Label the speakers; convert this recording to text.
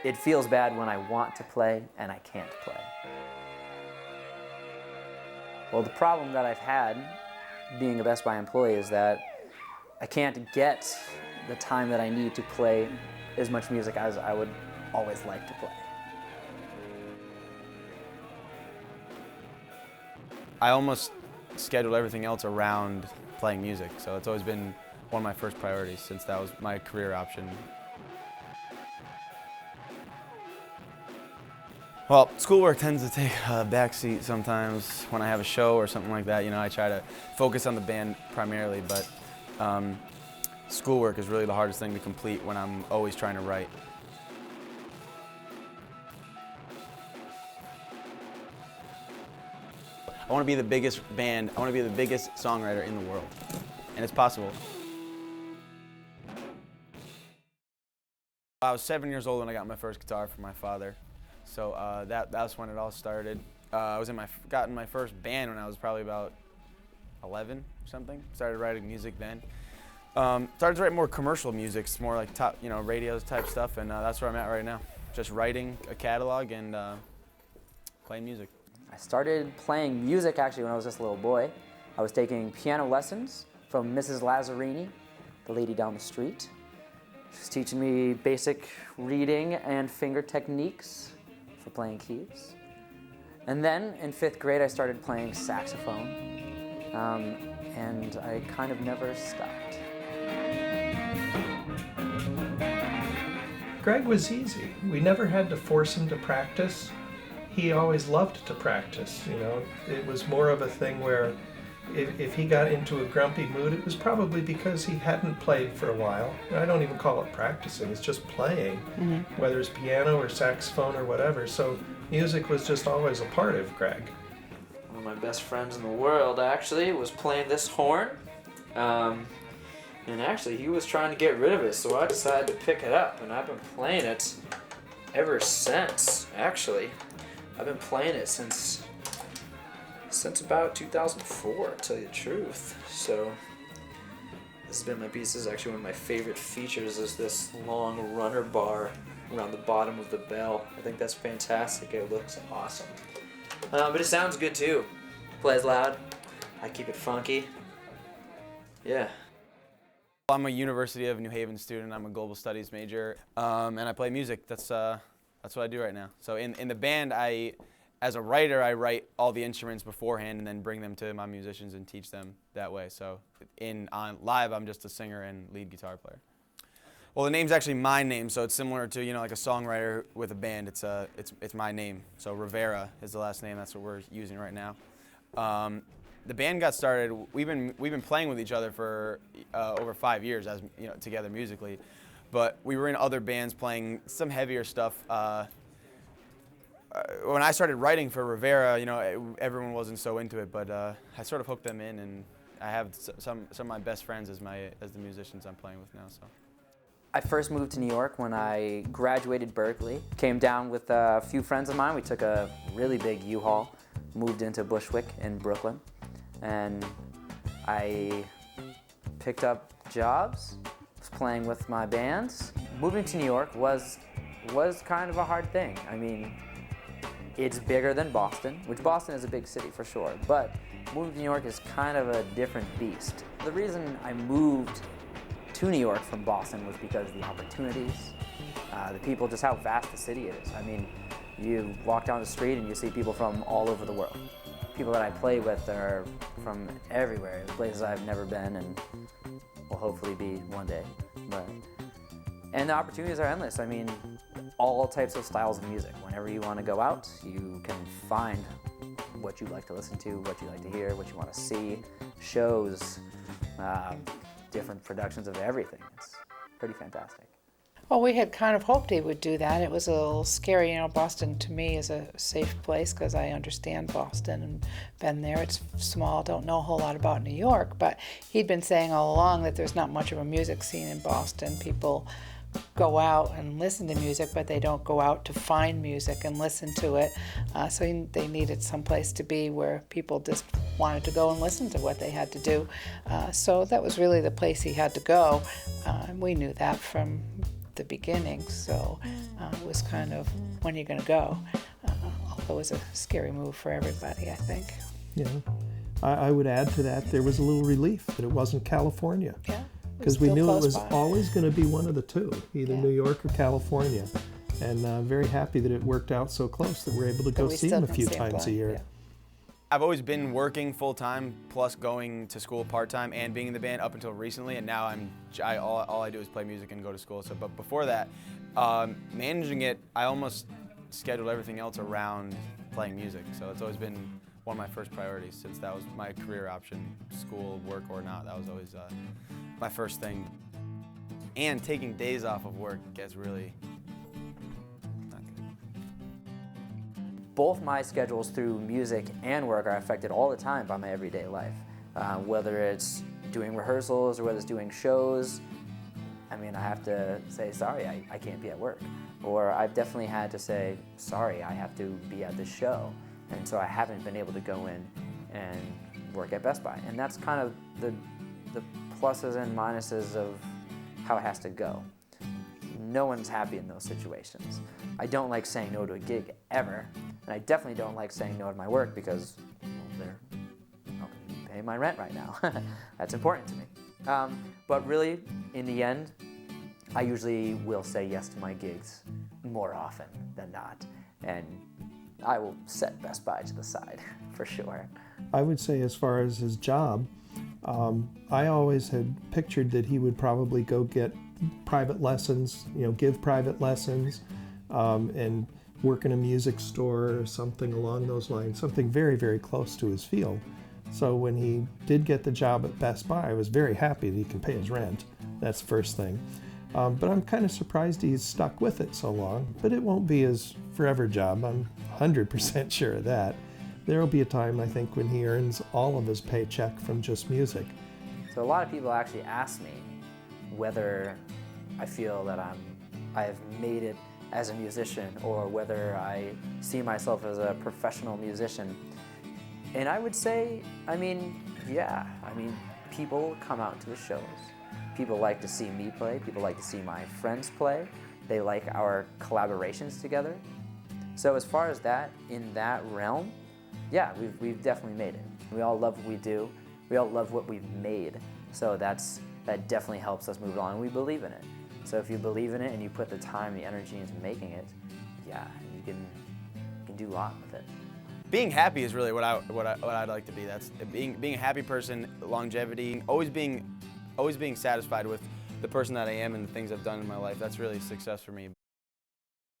Speaker 1: It feels bad when I want to play and I can't play. Well, the problem that I've had being a Best Buy employee is that I can't get the time that I need to play as much music as I would always like to play.
Speaker 2: I almost scheduled everything else around playing music, so it's always been one of my first priorities since that was my career option. Well, schoolwork tends to take a backseat sometimes when I have a show or something like that. You know, I try to focus on the band primarily, but schoolwork is really the hardest thing to complete when I'm always trying to write. I want to be the biggest band, I want to be the biggest songwriter in the world, and it's possible. I was 7 years old when I got my first guitar from my father, so that's when it all started. I got in my first band when I was probably about 11 or something. Started writing music then. Started to write more commercial music, more like top, radios type stuff, and that's where I'm at right now. Just writing a catalog and playing music.
Speaker 1: I started playing music actually when I was just a little boy. I was taking piano lessons from Mrs. Lazzarini, the lady down the street. She was teaching me basic reading and finger techniques for playing keys. And then in 5th grade I started playing saxophone, and I kind of never stopped.
Speaker 3: Greg was easy. We never had to force him to practice. He always loved to practice, It was more of a thing where if he got into a grumpy mood, it was probably because he hadn't played for a while. I don't even call it practicing, it's just playing, whether it's piano or saxophone or whatever. So music was just always a part of Greg.
Speaker 4: One of my best friends in the world actually was playing this horn. And actually he was trying to get rid of it, so I decided to pick it up, and I've been playing it ever since, actually. I've been playing it since about 2004, to tell you the truth. So this has been my piece. This is actually one of my favorite features, is this long runner bar around the bottom of the bell. I think that's fantastic. It looks awesome. But it sounds good too. Plays loud. I keep it funky. Yeah.
Speaker 2: I'm a University of New Haven student. I'm a global studies major, and I play music. That's what I do right now. So in the band, as a writer, I write all the instruments beforehand and then bring them to my musicians and teach them that way. So on live, I'm just a singer and lead guitar player. Well, the name's actually my name, so it's similar to like a songwriter with a band. It's my name. So Rivera is the last name. That's what we're using right now. The band got started. We've been playing with each other for over 5 years, as together musically. But we were in other bands playing some heavier stuff. When I started writing for Rivera, everyone wasn't so into it, but I sort of hooked them in, and I have some of my best friends as the musicians I'm playing with now. So.
Speaker 1: I first moved to New York when I graduated Berkeley. Came down with a few friends of mine. We took a really big U-Haul, moved into Bushwick in Brooklyn, and I picked up jobs, was playing with my bands. Moving to New York was kind of a hard thing. I mean, it's bigger than Boston, which Boston is a big city for sure, but moving to New York is kind of a different beast. The reason I moved to New York from Boston was because of the opportunities, the people, just how vast the city is. I mean, you walk down the street and you see people from all over the world. People that I play with are from everywhere, places I've never been and will hopefully be one day. And the opportunities are endless. I mean, all types of styles of music. Whenever you want to go out, you can find what you like to listen to, what you like to hear, what you want to see, shows, different productions of everything. It's pretty fantastic.
Speaker 5: Well, we had kind of hoped he would do that. It was a little scary. Boston to me is a safe place because I understand Boston and been there. It's small, don't know a whole lot about New York, but he'd been saying all along that there's not much of a music scene in Boston. People go out and listen to music, but they don't go out to find music and listen to it. So they needed some place to be where people just wanted to go and listen to what they had to do. So that was really the place he had to go. We knew that from the beginning, so it was kind of, when are you going to go? Although it was a scary move for everybody, I think.
Speaker 3: Yeah. I would add to that, there was a little relief that it wasn't California.
Speaker 5: Yeah.
Speaker 3: Because we knew it was
Speaker 5: by.
Speaker 3: always going to be one of the two, either
Speaker 5: Yeah.
Speaker 3: New York or California. And very happy that it worked out so close that we're able to go see him a few times a year.
Speaker 5: Yeah.
Speaker 2: I've always been working full-time, plus going to school part-time and being in the band up until recently, and now all I do is play music and go to school. So, but before that, managing it, I almost scheduled everything else around playing music. So it's always been one of my first priorities, since that was my career option, school, work or not. That was always my first thing. And taking days off of work gets really not good.
Speaker 1: Both my schedules through music and work are affected all the time by my everyday life. Whether it's doing rehearsals or whether it's doing shows, I mean, I have to say, sorry, I can't be at work. Or I've definitely had to say, sorry, I have to be at this show. And so I haven't been able to go in and work at Best Buy. And that's kind of the pluses and minuses of how it has to go. No one's happy in those situations. I don't like saying no to a gig ever, and I definitely don't like saying no to my work because, well, they're helping me pay my rent right now. That's important to me. But really, in the end, I usually will say yes to my gigs more often than not, and I will set Best Buy to the side for sure.
Speaker 3: I would say as far as his job, I always had pictured that he would probably go get private lessons, give private lessons, and work in a music store or something along those lines, something very, very close to his field. So when he did get the job at Best Buy, I was very happy that he can pay his rent. That's the first thing. But I'm kind of surprised he's stuck with it so long, but it won't be his forever job. I'm 100% sure of that. There will be a time, I think, when he earns all of his paycheck from just music.
Speaker 1: So a lot of people actually ask me whether I feel that I have made it as a musician or whether I see myself as a professional musician. And I would say, yeah. People come out to the shows. People like to see me play. People like to see my friends play. They like our collaborations together. So as far as that, in that realm, yeah, we've definitely made it. We all love what we do. We all love what we've made. So that definitely helps us move on, and we believe in it. So if you believe in it and you put the time, the energy into making it, yeah, you can do a lot with it.
Speaker 2: Being happy is really what I'd like to be. That's being a happy person, longevity, always being satisfied with the person that I am and the things I've done in my life. That's really success for me.